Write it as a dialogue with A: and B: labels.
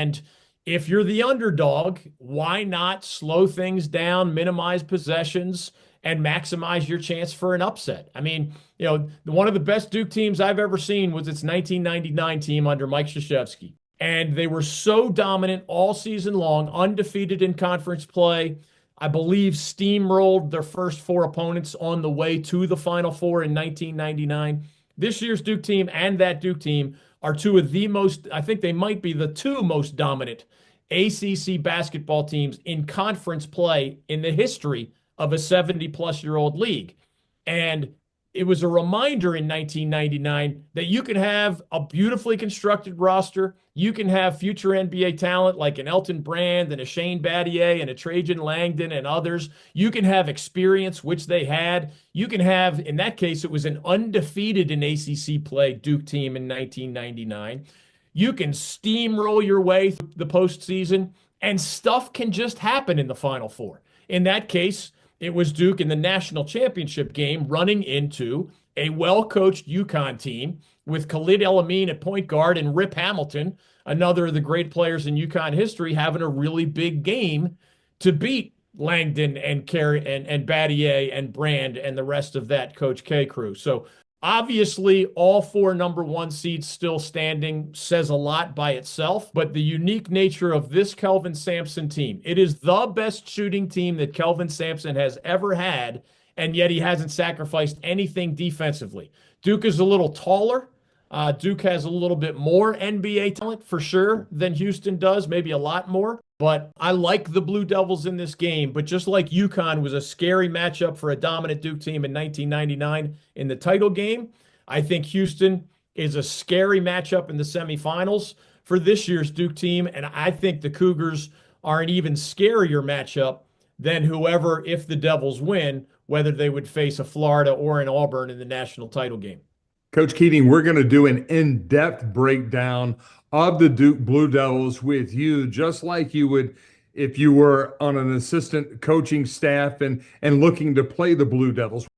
A: And if you're the underdog, why not slow things down, minimize possessions, and maximize your chance for an upset? I mean, one of the best Duke teams I've ever seen was its 1999 team under Mike Krzyzewski. And they were so dominant all season long, undefeated in conference play. I believe steamrolled their first four opponents on the way to the Final Four in 1999. This year's Duke team and that Duke team are two of the most, I think they might be the two most dominant ACC basketball teams in conference play in the history of a 70-plus-year-old league. And it was a reminder in 1999 that you can have a beautifully constructed roster. You can have future NBA talent like an Elton Brand and a Shane Battier and a Trajan Langdon and others. You can have experience, which they had. You can have, in that case, it was an undefeated in ACC play Duke team in 1999. You can steamroll your way through the postseason, and stuff can just happen in the Final Four. In that case, it was Duke in the national championship game running into a well-coached UConn team with Khalid El-Amin at point guard and Rip Hamilton, another of the great players in UConn history, having a really big game to beat Langdon and Battier and Brand and the rest of that Coach K crew. So obviously, all four number one seeds still standing says a lot by itself, but the unique nature of this Kelvin Sampson team, it is the best shooting team that Kelvin Sampson has ever had, and yet he hasn't sacrificed anything defensively. Duke is a little taller. Duke has a little bit more NBA talent for sure than Houston does, maybe a lot more. But I like the Blue Devils in this game. But just like UConn was a scary matchup for a dominant Duke team in 1999 in the title game, I think Houston is a scary matchup in the semifinals for this year's Duke team. And I think the Cougars are an even scarier matchup than whoever, if the Devils win, whether they would face a Florida or an Auburn in the national title game.
B: Coach Keating, we're going to do an in-depth breakdown of the Duke Blue Devils with you, just like you would if you were on an assistant coaching staff and looking to play the Blue Devils.